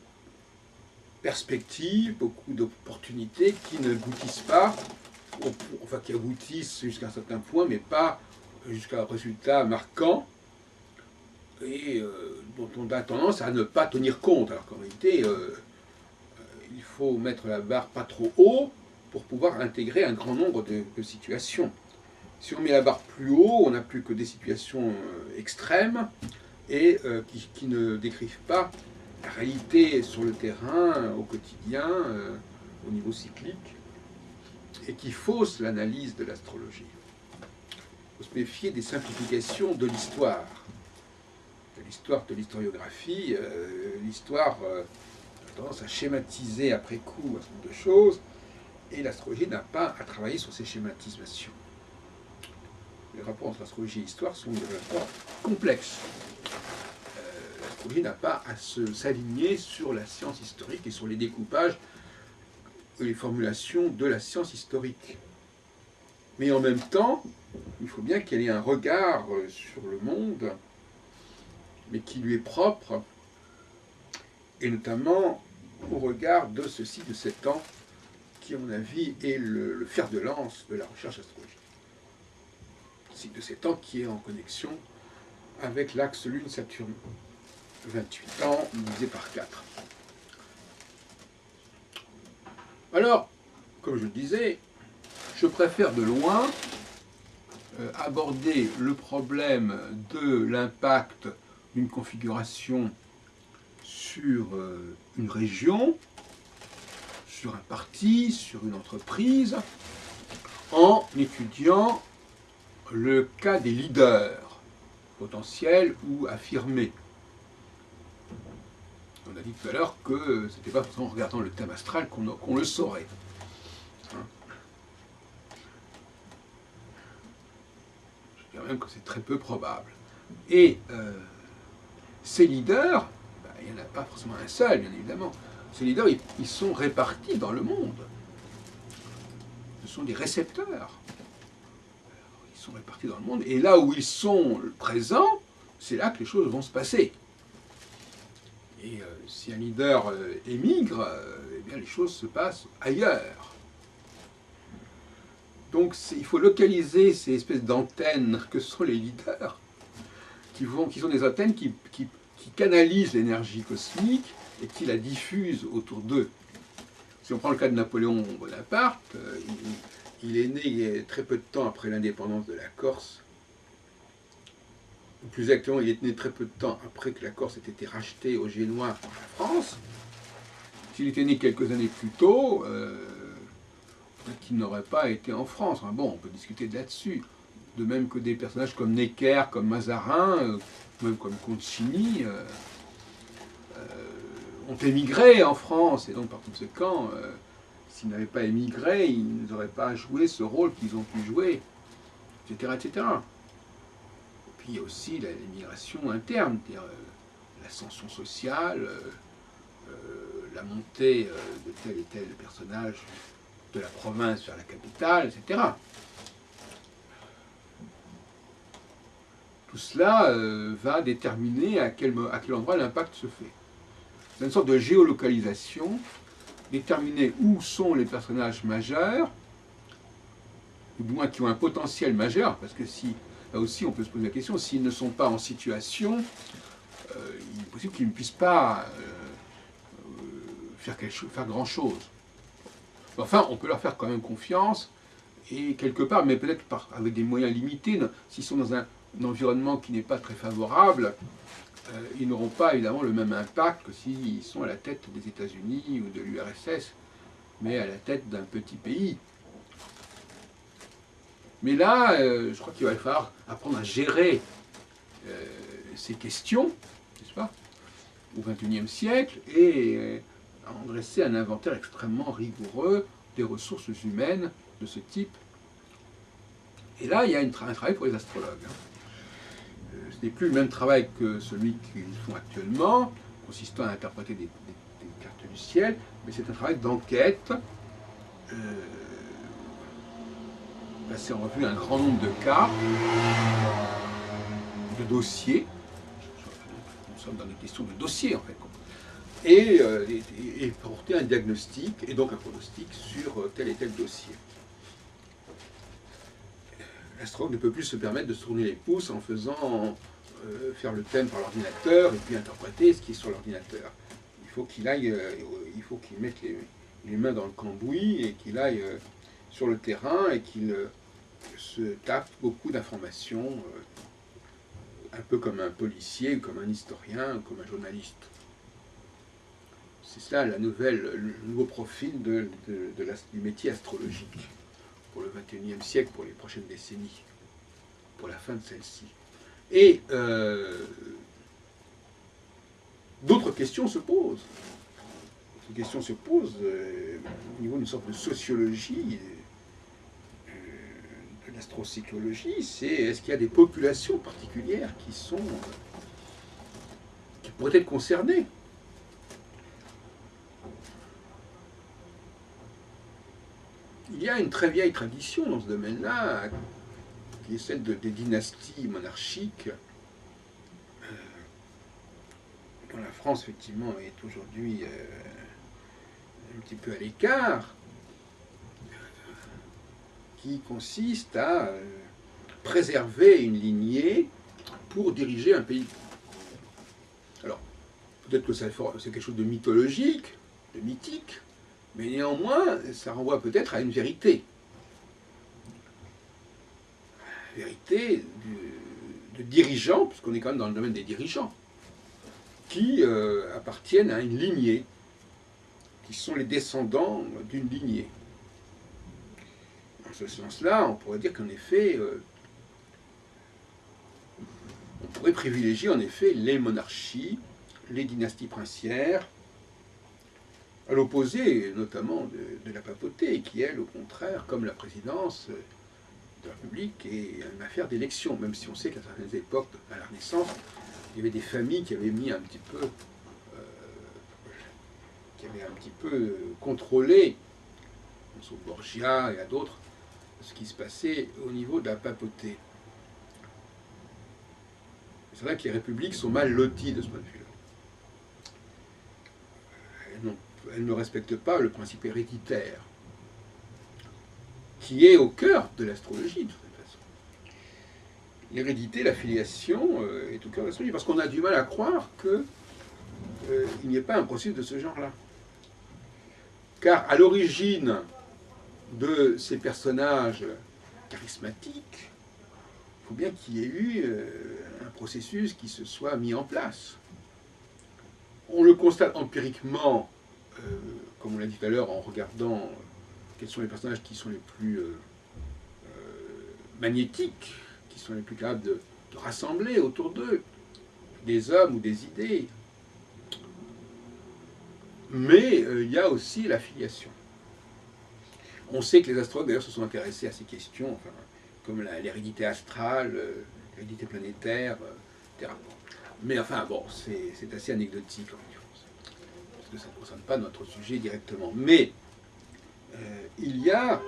perspectives, beaucoup d'opportunités qui ne aboutissent pas, enfin qui aboutissent jusqu'à un certain point, mais pas jusqu'à un résultat marquant, et dont on a tendance à ne pas tenir compte. Alors qu'en réalité, il faut mettre la barre pas trop haut pour pouvoir intégrer un grand nombre de situations. Si on met la barre plus haut, on n'a plus que des situations extrêmes et qui ne décrivent pas la réalité sur le terrain, au quotidien, au niveau cyclique, et qui faussent l'analyse de l'astrologie. faut se méfier des simplifications de l'histoire. De l'historiographie, l'histoire a tendance à schématiser après coup un certain nombre de choses, et l'astrologie n'a pas à travailler sur ces schématisations. Les rapports entre astrologie et histoire sont des rapports complexes. L'astrologie n'a pas à s'aligner sur la science historique et sur les découpages et les formulations de la science historique. Mais en même temps, il faut bien qu'elle ait un regard sur le monde, mais qui lui est propre, et notamment au regard de ce cycle de 7 ans, qui, à mon avis, est le fer de lance de la recherche astrologique. Le cycle de 7 ans qui est en connexion avec l'axe Lune-Saturne. 28 ans divisé par 4. Alors, comme je le disais, je préfère de loin aborder le problème de l'impact d'une configuration sur une région, sur un parti, sur une entreprise, en étudiant le cas des leaders, potentiels ou affirmés. On a dit tout à l'heure que ce n'était pas en regardant le thème astral qu'on le saurait. Hein. Je dirais même que c'est très peu probable. Et ces leaders, il n'y en a pas forcément un seul, bien évidemment. Ces leaders, ils sont répartis dans le monde. Ce sont des récepteurs. Ils sont répartis dans le monde. Et là où ils sont présents, c'est là que les choses vont se passer. Et si un leader émigre, eh bien les choses se passent ailleurs. Donc il faut localiser ces espèces d'antennes que sont les leaders, qui sont des antennes qui canalisent l'énergie cosmique et qui la diffusent autour d'eux. Si on prend le cas de Napoléon Bonaparte, il est né très peu de temps après l'indépendance de la Corse. Ou plus exactement, il est né très peu de temps après que la Corse ait été rachetée aux Génois par la France. S'il était né quelques années plus tôt, peut-être qu'il n'aurait pas été en France. Enfin, bon, on peut discuter là-dessus. De même que des personnages comme Necker, comme Mazarin, même comme Concini, ont émigré en France. Et donc, par conséquent, s'ils n'avaient pas émigré, ils n'auraient pas joué ce rôle qu'ils ont pu jouer, etc., etc. Puis il y a aussi l'émigration interne, c'est-à-dire l'ascension sociale, la montée de tel et tel personnage de la province vers la capitale, etc. Tout cela va déterminer à quel endroit l'impact se fait. C'est une sorte de géolocalisation, déterminer où sont les personnages majeurs, ou du moins qui ont un potentiel majeur, parce que si, là aussi on peut se poser la question, s'ils ne sont pas en situation, il est possible qu'ils ne puissent pas faire grand-chose. Enfin, on peut leur faire quand même confiance, et quelque part, mais peut-être avec des moyens limités, s'ils sont dans un environnement qui n'est pas très favorable, ils n'auront pas évidemment le même impact que s'ils sont à la tête des États-Unis ou de l'URSS, mais à la tête d'un petit pays. Mais là, je crois qu'il va falloir apprendre à gérer ces questions, n'est-ce pas, au XXIe siècle, et en dresser un inventaire extrêmement rigoureux des ressources humaines de ce type. Et là, il y a un travail pour les astrologues. Ce n'est plus le même travail que celui qu'ils font actuellement, consistant à interpréter des cartes du ciel, mais c'est un travail d'enquête, passer en revue un grand nombre de cas, de dossiers. Nous sommes dans des questions de dossiers, en fait. Et porter un diagnostic, et donc un pronostic sur tel et tel dossier. L'astrologue ne peut plus se permettre de se tourner les pouces en faisant faire le thème par l'ordinateur et puis interpréter ce qui est sur l'ordinateur. Il faut qu'il mette les mains dans le cambouis et qu'il aille sur le terrain et qu'il se tape beaucoup d'informations, un peu comme un policier, comme un historien, comme un journaliste. C'est ça le nouveau profil du métier astrologique pour le XXIe siècle, pour les prochaines décennies. pour la fin de celle-ci. Et d'autres questions se posent. Ces questions se posent au niveau d'une sorte de sociologie, de l'astropsychologie, c'est est-ce qu'il y a des populations particulières qui pourraient être concernées? Il y a une très vieille tradition dans ce domaine-là, qui est celle des dynasties monarchiques, dont la France, effectivement, est aujourd'hui un petit peu à l'écart, qui consiste à préserver une lignée pour diriger un pays. Alors, peut-être que c'est quelque chose de mythologique, de mythique, mais néanmoins, ça renvoie peut-être à une vérité. Vérité de dirigeants, puisqu'on est quand même dans le domaine des dirigeants, qui appartiennent à une lignée, qui sont les descendants d'une lignée. Dans ce sens-là, on pourrait dire qu'en effet, on pourrait privilégier en effet les monarchies, les dynasties princières, à l'opposé notamment de la papauté, qui elle, au contraire, comme la présidence de la République, est une affaire d'élection, même si on sait qu'à certaines époques, à la Renaissance, il y avait des familles qui avaient mis un petit peu contrôlé, je pense aux Borgia et à d'autres, ce qui se passait au niveau de la papauté. C'est vrai que les républiques sont mal loties de ce point de vue-là. Elles ne respectent pas le principe héréditaire, qui est au cœur de l'astrologie, de toute façon. L'hérédité, la filiation est au cœur de l'astrologie, parce qu'on a du mal à croire qu'il n'y ait pas un processus de ce genre-là. Car à l'origine de ces personnages charismatiques, il faut bien qu'il y ait eu un processus qui se soit mis en place. On le constate empiriquement, comme on l'a dit tout à l'heure, en regardant quels sont les personnages qui sont les plus magnétiques, qui sont les plus capables de rassembler autour d'eux des hommes ou des idées. Mais il y a aussi la filiation. On sait que les astrologues d'ailleurs se sont intéressés à ces questions, enfin, comme l'hérédité astrale, l'hérédité planétaire, etc. Mais enfin bon, c'est assez anecdotique en l'occurrence, parce que ça ne concerne pas notre sujet directement. Mais il y a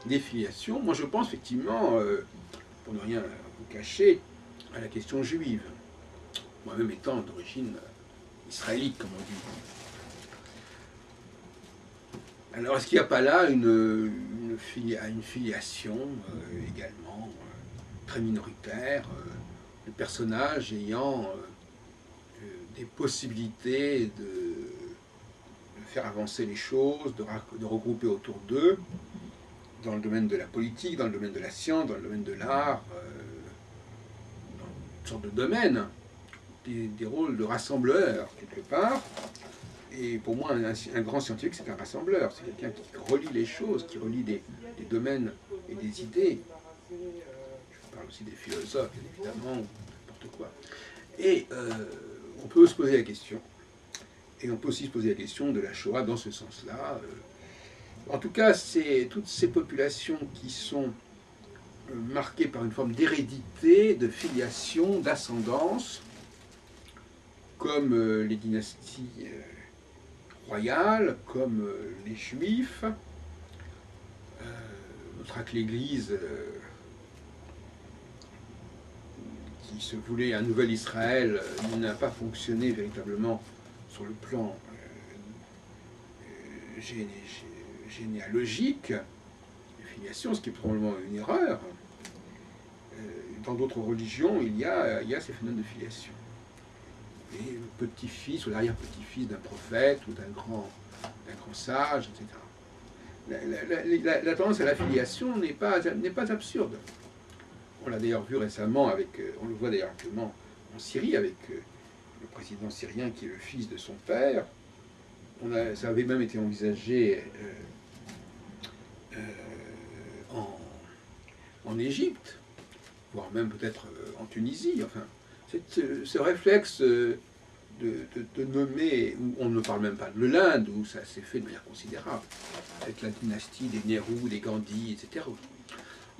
des filiations. Moi je pense effectivement, pour ne rien vous cacher, à la question juive. Moi-même étant d'origine israélite, comme on dit. Alors, est-ce qu'il n'y a pas là une filiation également très minoritaire, de personnages ayant des possibilités de faire avancer les choses, de regrouper autour d'eux, dans le domaine de la politique, dans le domaine de la science, dans le domaine de l'art, dans toutes sortes de domaines, des rôles de rassembleurs, quelque part. Et pour moi, un grand scientifique, c'est un rassembleur. C'est quelqu'un qui relie les choses, qui relie des domaines et des idées. Je parle aussi des philosophes, bien évidemment, n'importe quoi. Et on peut se poser la question. Et on peut aussi se poser la question de la Shoah dans ce sens-là. En tout cas, c'est toutes ces populations qui sont marquées par une forme d'hérédité, de filiation, d'ascendance, comme les dynasties royales, comme les Juifs. Notera que l'Église, qui se voulait un nouvel Israël, n'a pas fonctionné véritablement sur le plan généalogique, de filiation, ce qui est probablement une erreur. Dans d'autres religions, il y a ces phénomènes de filiation. Et le petit-fils ou l'arrière-petit-fils d'un prophète ou d'un grand sage, etc. La tendance à la filiation n'est pas absurde. On l'a d'ailleurs vu récemment on le voit d'ailleurs actuellement en Syrie avec le président syrien qui est le fils de son père. Ça avait même été envisagé en Égypte, voire même peut-être en Tunisie. Enfin, ce réflexe de nommer, où on ne parle même pas de l'Inde, où ça s'est fait de manière considérable, avec la dynastie des Nehru, des Gandhi, etc.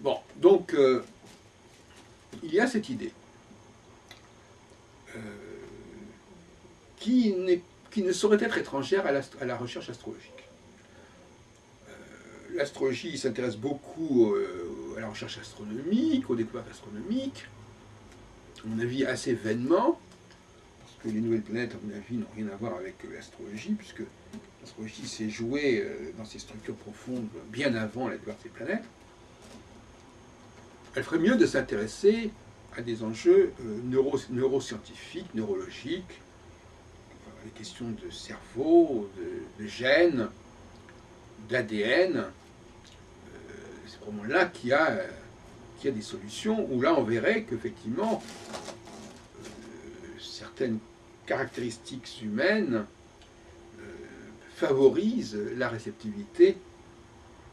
Bon, donc, il y a cette idée qui ne saurait être étrangère à la recherche astrologique. L'astrologie s'intéresse beaucoup à la recherche astronomique, aux découvertes astronomiques, à mon avis assez vainement, parce que les nouvelles planètes, à mon avis, n'ont rien à voir avec l'astrologie, puisque l'astrologie s'est jouée dans ses structures profondes bien avant la découverte des planètes. Elle ferait mieux de s'intéresser à des enjeux neuroscientifiques, neurologiques, les questions de cerveau, de gènes, d'ADN. C'est vraiment là qu'il y a des solutions, où là on verrait qu'effectivement, certaines caractéristiques humaines favorisent la réceptivité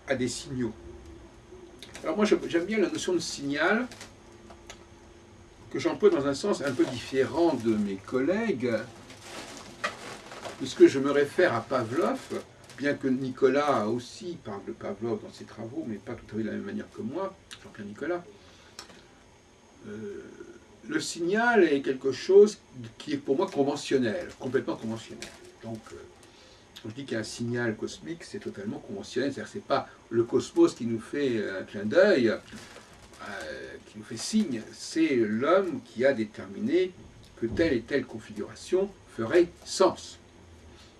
à des signaux. Alors moi j'aime bien la notion de signal, que j'emploie dans un sens un peu différent de mes collègues, puisque je me réfère à Pavlov, bien que Nicolas aussi parle de Pavlov dans ses travaux, mais pas tout à fait de la même manière que moi, Jean-Pierre Nicolas. Le signal est quelque chose qui est pour moi conventionnel, complètement conventionnel. Donc, quand je dis qu'il y a un signal cosmique, c'est totalement conventionnel, c'est-à-dire que ce n'est pas le cosmos qui nous fait un clin d'œil, qui nous fait signe, c'est l'homme qui a déterminé que telle et telle configuration ferait sens,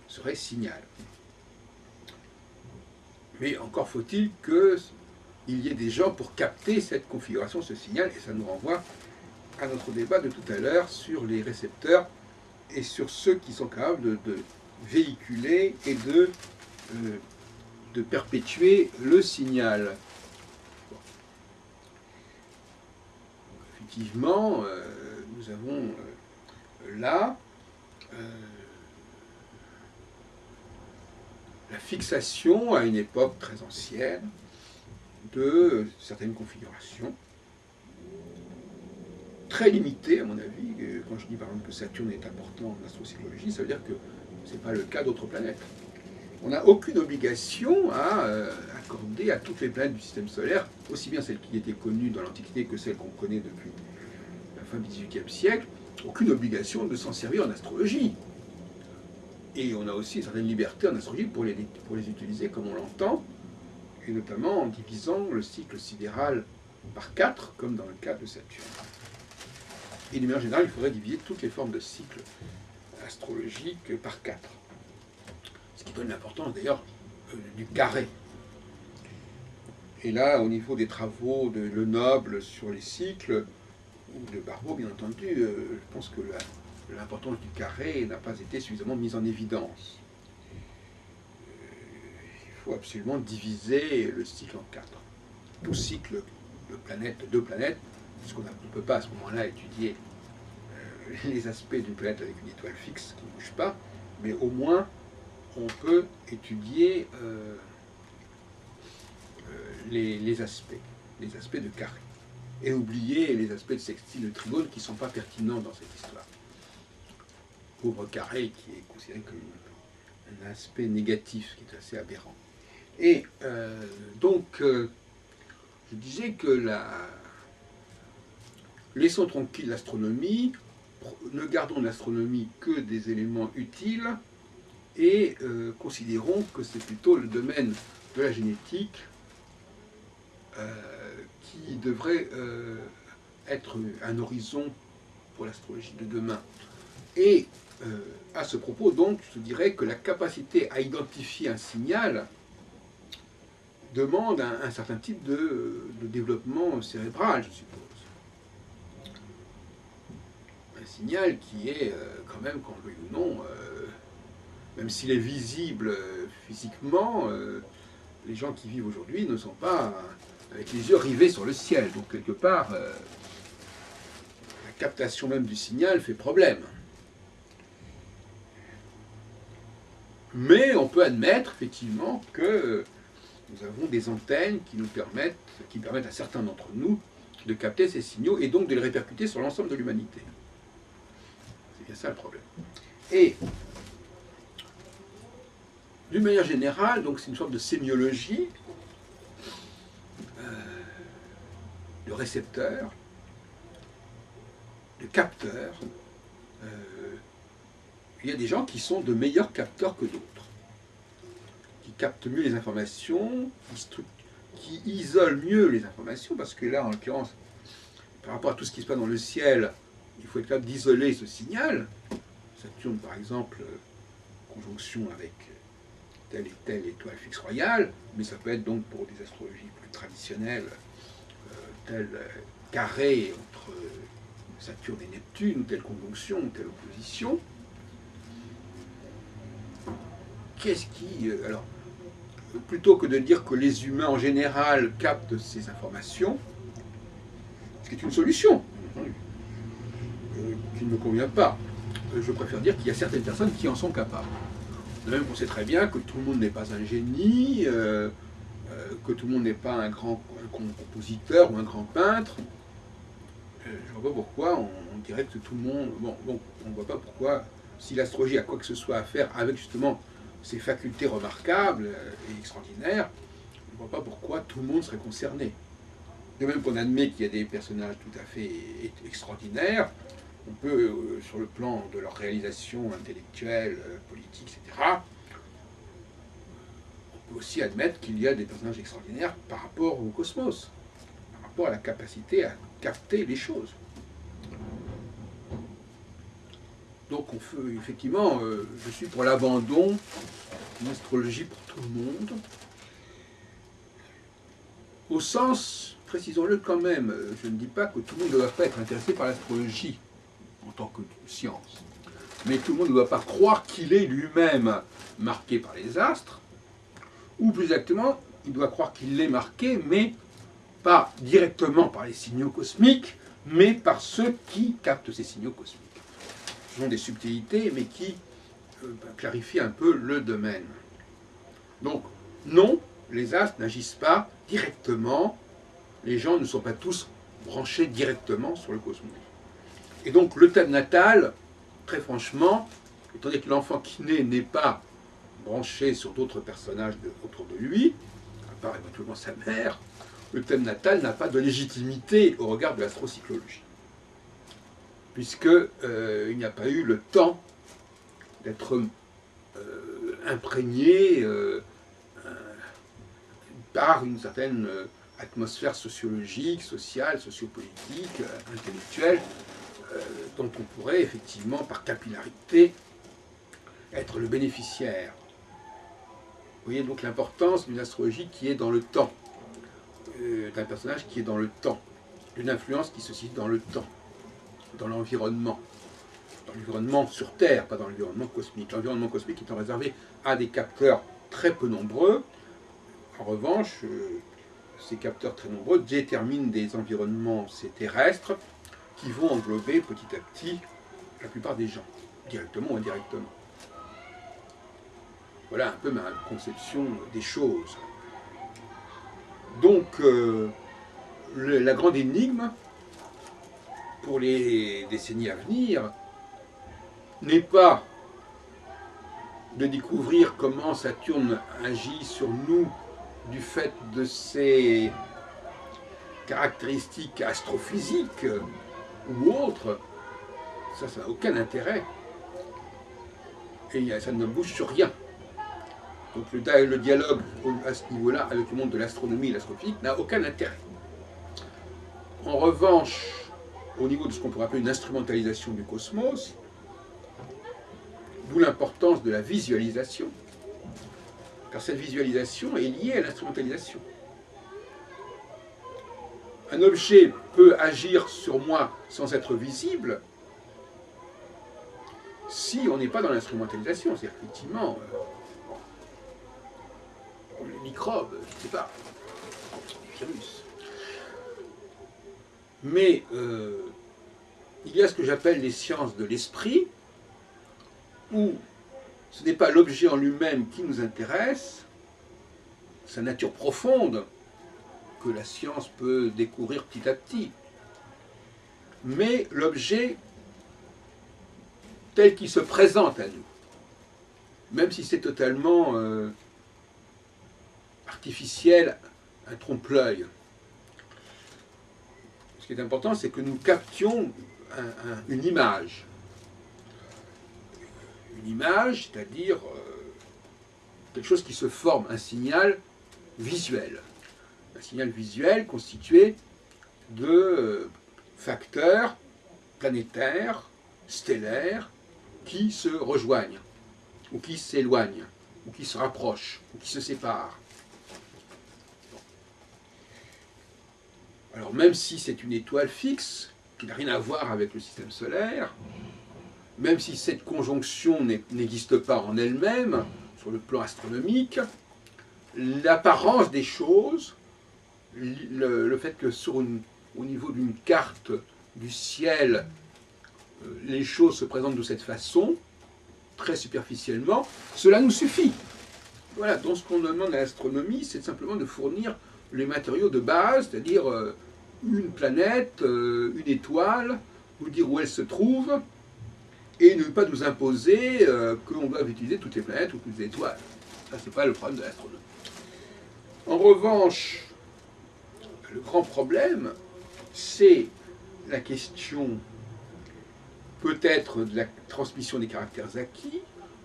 serait signal. Mais encore faut-il qu'il y ait des gens pour capter cette configuration, ce signal, et ça nous renvoie à notre débat de tout à l'heure sur les récepteurs et sur ceux qui sont capables de véhiculer et de perpétuer le signal. Bon. Effectivement, nous avons là la fixation à une époque très ancienne de certaines configurations, très limitées à mon avis. Quand je dis par exemple que Saturne est important en astrocyclologie, ça veut dire que ce n'est pas le cas d'autres planètes. On n'a aucune obligation à accorder à toutes les planètes du système solaire, aussi bien celles qui étaient connues dans l'Antiquité que celles qu'on connaît depuis la fin du XVIIIe siècle, aucune obligation de s'en servir en astrologie. Et on a aussi une certaine liberté en astrologie pour les utiliser comme on l'entend, et notamment en divisant le cycle sidéral par 4, comme dans le cas de Saturne. Et de manière générale, il faudrait diviser toutes les formes de cycles astrologiques par 4. Ce qui donne l'importance d'ailleurs du carré. Et là, au niveau des travaux de Lenoble sur les cycles, ou de Barbeau, bien entendu, je pense que l'importance du carré n'a pas été suffisamment mise en évidence. Il faut absolument diviser le cycle en 4. Tout cycle de deux planètes, puisqu'on ne peut pas à ce moment-là étudier les aspects d'une planète avec une étoile fixe qui ne bouge pas, mais au moins on peut étudier les aspects de carré, et oublier les aspects de sextile, de trigone qui ne sont pas pertinents dans cette histoire. Pauvre carré qui est considéré comme un aspect négatif, qui est assez aberrant. Et donc, je disais que laissons tranquille l'astronomie, ne gardons l'astronomie que des éléments utiles, et considérons que c'est plutôt le domaine de la génétique qui devrait être un horizon pour l'astrologie de demain. Et à ce propos, donc, je dirais que la capacité à identifier un signal demande un certain type de développement cérébral, je suppose. Un signal qui est quand même, qu'on le veuille ou non, même s'il est visible physiquement, les gens qui vivent aujourd'hui ne sont pas avec les yeux rivés sur le ciel. Donc quelque part, la captation même du signal fait problème. Mais on peut admettre effectivement que nous avons des antennes qui permettent à certains d'entre nous de capter ces signaux et donc de les répercuter sur l'ensemble de l'humanité. C'est bien ça le problème. Et d'une manière générale, donc c'est une sorte de sémiologie de récepteurs, de capteurs. Il y a des gens qui sont de meilleurs capteurs que d'autres, qui captent mieux les informations, qui isolent mieux les informations, parce que là, en l'occurrence, par rapport à tout ce qui se passe dans le ciel, il faut être capable d'isoler ce signal. Saturne, par exemple, conjonction avec telle et telle étoile fixe royale, mais ça peut être donc pour des astrologies plus traditionnelles, tel carré entre Saturne et Neptune, telle conjonction, telle opposition. Qu'est-ce qui... alors, plutôt que de dire que les humains en général captent ces informations, ce qui est une solution, qui ne me convient pas, je préfère dire qu'il y a certaines personnes qui en sont capables. De même qu'on sait très bien que tout le monde n'est pas un génie, que tout le monde n'est pas un grand compositeur ou un grand peintre. Je ne vois pas pourquoi on dirait que tout le monde... Bon, on ne voit pas pourquoi, si l'astrologie a quoi que ce soit à faire avec justement ces facultés remarquables et extraordinaires, on ne voit pas pourquoi tout le monde serait concerné. De même qu'on admet qu'il y a des personnages tout à fait extraordinaires, on peut, sur le plan de leur réalisation intellectuelle, politique, etc., on peut aussi admettre qu'il y a des personnages extraordinaires par rapport au cosmos, par rapport à la capacité à capter les choses. Donc, effectivement, je suis pour l'abandon d'une astrologie pour tout le monde, au sens, précisons-le quand même, je ne dis pas que tout le monde ne doit pas être intéressé par l'astrologie en tant que science, mais tout le monde ne doit pas croire qu'il est lui-même marqué par les astres, ou plus exactement, il doit croire qu'il est marqué, mais pas directement par les signaux cosmiques, mais par ceux qui captent ces signaux cosmiques. Ce sont des subtilités, mais qui clarifient un peu le domaine. Donc, non, les astres n'agissent pas directement, les gens ne sont pas tous branchés directement sur le cosmos. Et donc, le thème natal, très franchement, étant donné que l'enfant qui naît n'est pas branché sur d'autres personnages autour de lui, à part éventuellement sa mère, le thème natal n'a pas de légitimité au regard de l'astrocyclologie, puisqu'il n'y a pas eu le temps d'être imprégné par une certaine atmosphère sociologique, sociale, sociopolitique, intellectuelle, dont on pourrait effectivement, par capillarité, être le bénéficiaire. Vous voyez donc l'importance d'une astrologie qui est dans le temps, d'un personnage qui est dans le temps, d'une influence qui se situe dans le temps, dans l'environnement sur Terre, pas dans l'environnement cosmique. L'environnement cosmique étant réservé à des capteurs très peu nombreux. En revanche, ces capteurs très nombreux déterminent des environnements terrestres qui vont englober petit à petit la plupart des gens, directement ou indirectement. Voilà un peu ma conception des choses. Donc, la grande énigme pour les décennies à venir n'est pas de découvrir comment Saturne agit sur nous du fait de ses caractéristiques astrophysiques ou autres. Ça n'a aucun intérêt. Et ça ne bouge sur rien. Donc le dialogue à ce niveau-là avec le monde de l'astronomie et l'astrophysique n'a aucun intérêt. En revanche, au niveau de ce qu'on pourrait appeler une instrumentalisation du cosmos, d'où l'importance de la visualisation, car cette visualisation est liée à l'instrumentalisation. Un objet peut agir sur moi sans être visible si on n'est pas dans l'instrumentalisation. C'est-à-dire effectivement, les microbes, je ne sais pas, les virus. Mais il y a ce que j'appelle les sciences de l'esprit, où ce n'est pas l'objet en lui-même qui nous intéresse, sa nature profonde, que la science peut découvrir petit à petit. Mais l'objet tel qu'il se présente à nous, même si c'est totalement artificiel, un trompe-l'œil. Ce qui est important, c'est que nous captions une image. Une image, c'est-à-dire quelque chose qui se forme, un signal visuel. Un signal visuel constitué de facteurs planétaires, stellaires, qui se rejoignent, ou qui s'éloignent, ou qui se rapprochent, ou qui se séparent. Alors même si c'est une étoile fixe, qui n'a rien à voir avec le système solaire, même si cette conjonction n'existe pas en elle-même, sur le plan astronomique, l'apparence des choses, le fait que au niveau d'une carte du ciel, les choses se présentent de cette façon, très superficiellement, cela nous suffit. Voilà, donc ce qu'on demande à l'astronomie, c'est simplement de fournir les matériaux de base, c'est-à-dire une planète, une étoile, nous dire où elle se trouve, et ne pas nous imposer qu'on doit utiliser toutes les planètes ou toutes les étoiles. Ça, c'est pas le problème de l'astronomie. En revanche, le grand problème, c'est la question peut-être de la transmission des caractères acquis,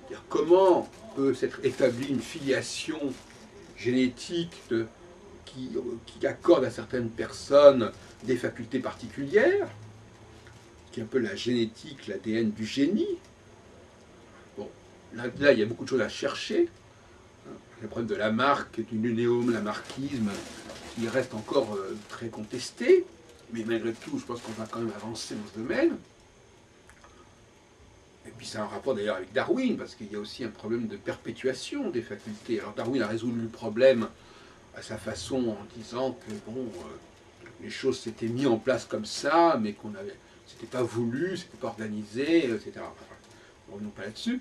c'est-à-dire comment peut s'être établie une filiation génétique qui accorde à certaines personnes des facultés particulières, qui est un peu la génétique, l'ADN du génie. Bon, là, il y a beaucoup de choses à chercher. Le problème de Lamarck, du néo-lamarckisme, qui reste encore très contesté, mais malgré tout, je pense qu'on va quand même avancer dans ce domaine. Et puis ça a un rapport d'ailleurs avec Darwin, parce qu'il y a aussi un problème de perpétuation des facultés. Alors Darwin a résolu le problème à sa façon en disant que bon, les choses s'étaient mises en place comme ça, mais c'était pas voulu, c'était pas organisé, etc. Enfin, revenons pas là-dessus.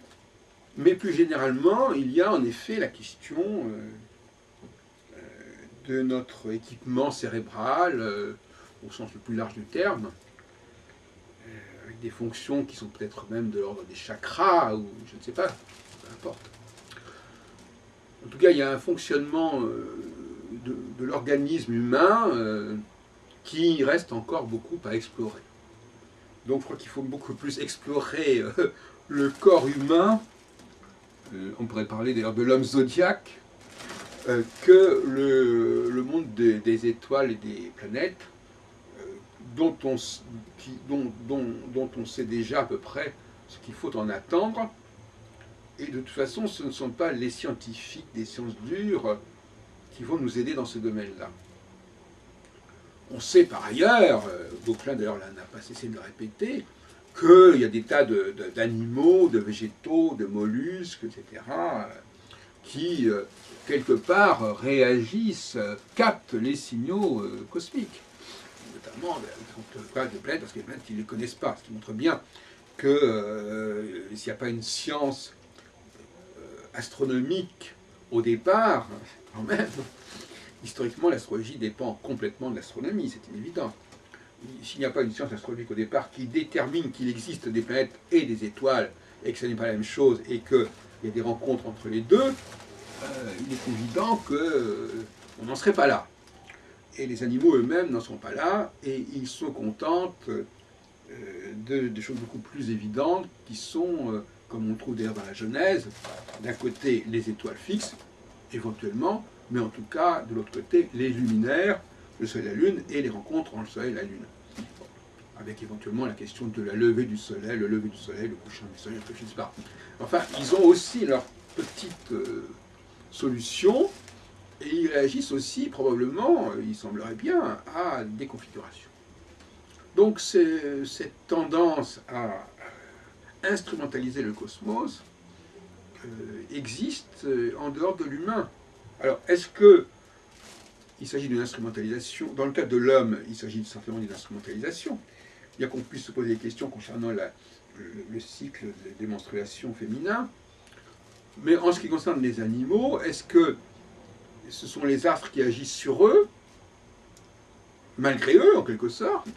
Mais plus généralement, il y a en effet la question de notre équipement cérébral, au sens le plus large du terme, avec des fonctions qui sont peut-être même de l'ordre des chakras, ou je ne sais pas, peu importe. En tout cas, il y a un fonctionnement de l'organisme humain qui reste encore beaucoup à explorer. Donc je crois qu'il faut beaucoup plus explorer le corps humain, on pourrait parler d'ailleurs de l'homme zodiaque, que le monde des étoiles et des planètes, dont on sait déjà à peu près ce qu'il faut en attendre. Et de toute façon, ce ne sont pas les scientifiques des sciences dures qui vont nous aider dans ce domaine-là. On sait par ailleurs, Vauquelin d'ailleurs n'a pas cessé de le répéter, qu'il y a des tas d'animaux, de végétaux, de mollusques, etc., qui, quelque part, réagissent, captent les signaux cosmiques. Notamment, des planètes, parce que les planètes, ils ne les connaissent pas, ce qui montre bien que s'il n'y a pas une science astronomique au départ, quand même, historiquement, l'astrologie dépend complètement de l'astronomie, c'est évident. S'il n'y a pas une science astronomique au départ qui détermine qu'il existe des planètes et des étoiles, et que ce n'est pas la même chose, et qu'il y a des rencontres entre les deux, il est évident qu'on n'en serait pas là. Et les animaux eux-mêmes n'en sont pas là, et ils se contentent de choses beaucoup plus évidentes, qui sont, comme on trouve d'ailleurs dans la Genèse, d'un côté les étoiles fixes, éventuellement, mais en tout cas, de l'autre côté, les luminaires, le Soleil et la Lune, et les rencontres entre le Soleil et la Lune. Avec éventuellement la question de la levée du Soleil, le lever du Soleil, le coucher du Soleil, je ne sais pas. Enfin, ils ont aussi leur petite solution, et ils réagissent aussi, probablement, il semblerait bien, à des configurations. Donc, cette tendance à instrumentaliser le cosmos existe en dehors de l'humain. Alors, est-ce qu'il s'agit d'une instrumentalisation? Dans le cas de l'homme, il s'agit simplement d'une instrumentalisation. Bien qu'on puisse se poser des questions concernant le cycle des menstruations féminin. Mais en ce qui concerne les animaux, est-ce que ce sont les astres qui agissent sur eux, malgré eux, en quelque sorte,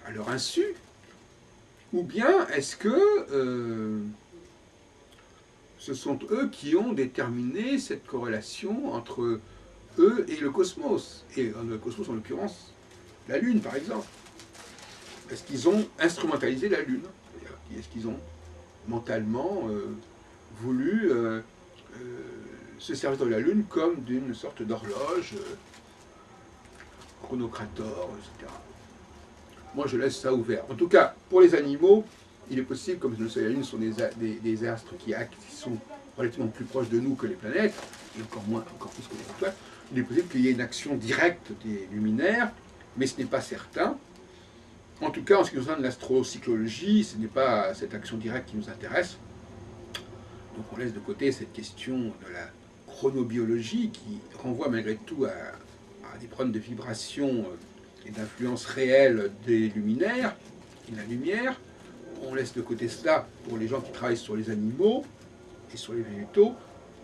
à leur insu, ou bien est-ce que ce sont eux qui ont déterminé cette corrélation entre eux et le cosmos, et le cosmos en l'occurrence la Lune par exemple. Est-ce qu'ils ont instrumentalisé la Lune? Est-ce qu'ils ont mentalement voulu se servir de la Lune comme d'une sorte d'horloge chronocrator, etc. Moi je laisse ça ouvert. En tout cas, pour les animaux, il est possible, comme le Soleil et la Lune sont des astres qui sont relativement plus proches de nous que les planètes, et encore plus que les étoiles, il est possible qu'il y ait une action directe des luminaires, mais ce n'est pas certain. En tout cas, en ce qui concerne l'astrocyclologie, ce n'est pas cette action directe qui nous intéresse. Donc on laisse de côté cette question de la chronobiologie qui renvoie malgré tout à des problèmes de vibration et d'influence réelle des luminaires et de la lumière. On laisse de côté cela pour les gens qui travaillent sur les animaux et sur les végétaux.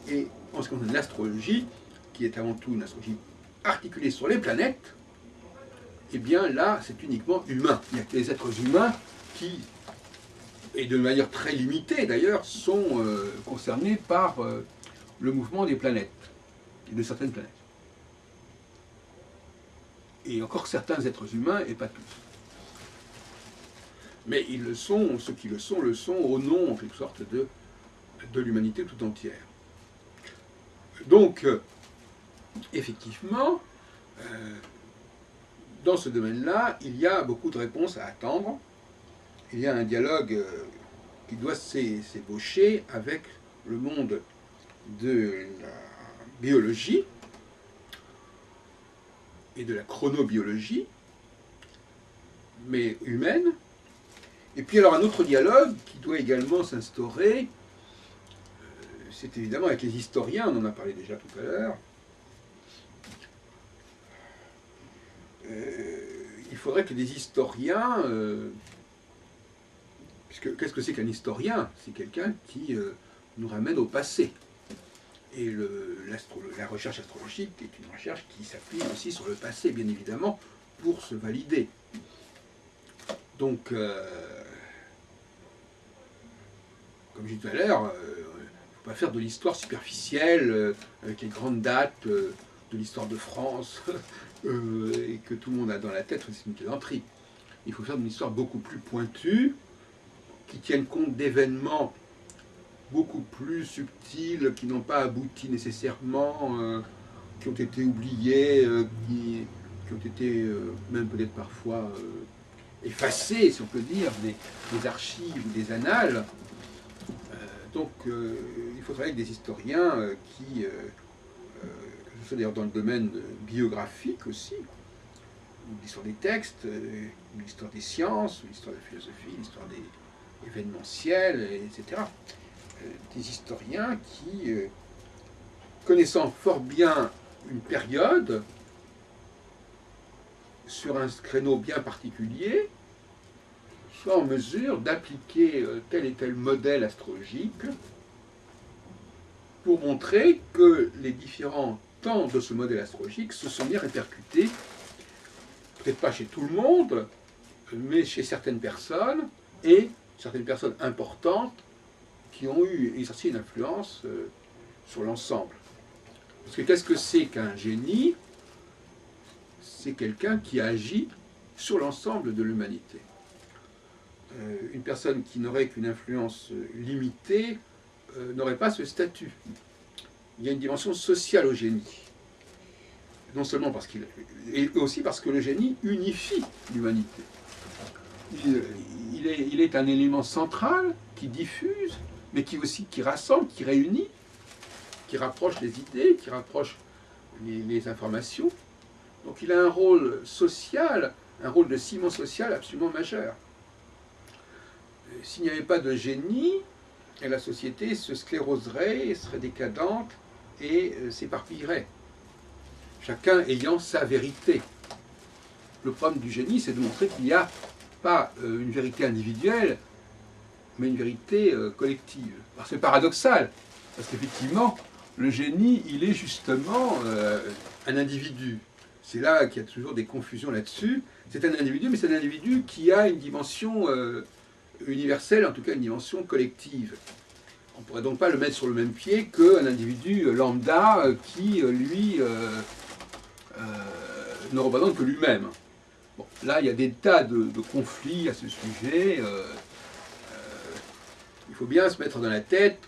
Et en ce qui concerne l'astrologie, qui est avant tout une astrologie articulée sur les planètes, eh bien là, c'est uniquement humain. Il n'y a que les êtres humains qui, et de manière très limitée d'ailleurs, sont concernés par le mouvement des planètes, et de certaines planètes. Et encore certains êtres humains, et pas tous. Mais ils le sont, ceux qui le sont au nom, en quelque sorte, de l'humanité tout entière. Donc, effectivement, dans ce domaine-là, il y a beaucoup de réponses à attendre. Il y a un dialogue qui doit s'ébaucher avec le monde de la biologie et de la chronobiologie, mais humaine. Et puis alors un autre dialogue qui doit également s'instaurer, c'est évidemment avec les historiens, on en a parlé déjà tout à l'heure. Il faudrait que des historiens, puisque qu'est-ce que c'est qu'un historien? C'est quelqu'un qui nous ramène au passé. Et la recherche astrologique est une recherche qui s'appuie aussi sur le passé, bien évidemment, pour se valider. Donc, comme je disais tout à l'heure, il ne faut pas faire de l'histoire superficielle, avec les grandes dates de l'histoire de France, et que tout le monde a dans la tête, c'est une plaisanterie. Il faut faire une histoire beaucoup plus pointue, qui tienne compte d'événements beaucoup plus subtils, qui n'ont pas abouti nécessairement, qui ont été oubliés, qui ont été même peut-être parfois effacés, si on peut dire, des archives ou des annales. Donc il faudrait que des historiens qui, que ce soit d'ailleurs dans le domaine biographique aussi, ou l'histoire des textes, ou l'histoire des sciences, ou l'histoire de la philosophie, l'histoire des événementiels, etc. Des historiens qui, connaissant fort bien une période, sur un créneau bien particulier, soient en mesure d'appliquer tel et tel modèle astrologique pour montrer que les différents temps de ce modèle astrologique se sont bien répercutés, peut-être pas chez tout le monde, mais chez certaines personnes, et certaines personnes importantes qui ont exercé une influence sur l'ensemble. Parce que qu'est-ce que c'est qu'un génie? C'est quelqu'un qui agit sur l'ensemble de l'humanité. Une personne qui n'aurait qu'une influence limitée n'aurait pas ce statut. Il y a une dimension sociale au génie. Non seulement parce qu'il... et aussi parce que le génie unifie l'humanité. Il est un élément central qui diffuse, mais qui rassemble, qui réunit, qui rapproche les idées, qui rapproche les informations. Donc il a un rôle social, un rôle de ciment social absolument majeur. S'il n'y avait pas de génie, la société se scléroserait, serait décadente et s'éparpillerait, chacun ayant sa vérité. Le problème du génie, c'est de montrer qu'il n'y a pas une vérité individuelle, mais une vérité collective. Alors c'est paradoxal, parce qu'effectivement, le génie, il est justement un individu. c'est là qu'il y a toujours des confusions là-dessus. C'est un individu, mais c'est un individu qui a une dimension universelle, en tout cas une dimension collective. On ne pourrait donc pas le mettre sur le même pied qu'un individu lambda qui, lui, ne représente que lui-même. Bon, là, il y a des tas de conflits à ce sujet. Il faut bien se mettre dans la tête,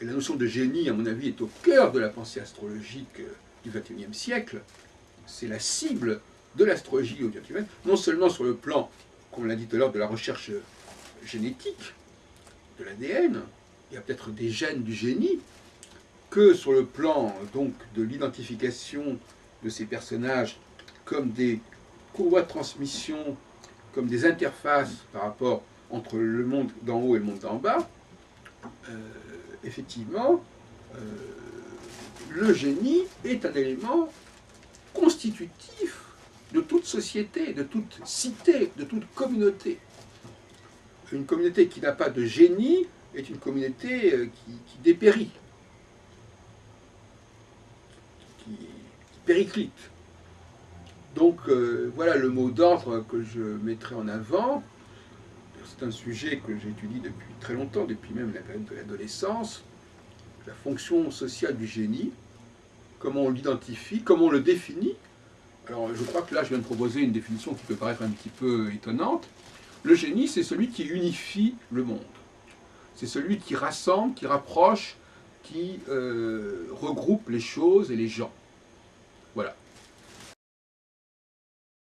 et la notion de génie, à mon avis, est au cœur de la pensée astrologique du XXIe siècle. C'est la cible de l'astrologie au XXIe, non seulement sur le plan, comme on l'a dit tout à l'heure, de la recherche génétique, de l'ADN, il y a peut-être des gènes du génie, que sur le plan donc de l'identification de ces personnages comme des courroies de transmission, comme des interfaces par rapport entre le monde d'en haut et le monde d'en bas. Effectivement, le génie est un élément constitutif de toute société, de toute cité, de toute communauté. Une communauté qui n'a pas de génie est une communauté qui dépérit, qui périclite. Donc voilà le mot d'ordre que je mettrai en avant. C'est un sujet que j'étudie depuis très longtemps, depuis même la période de l'adolescence. La fonction sociale du génie, comment on l'identifie, comment on le définit. Alors je crois que là je viens de proposer une définition qui peut paraître un petit peu étonnante. Le génie, c'est celui qui unifie le monde. C'est celui qui rassemble, qui rapproche, qui regroupe les choses et les gens. Voilà.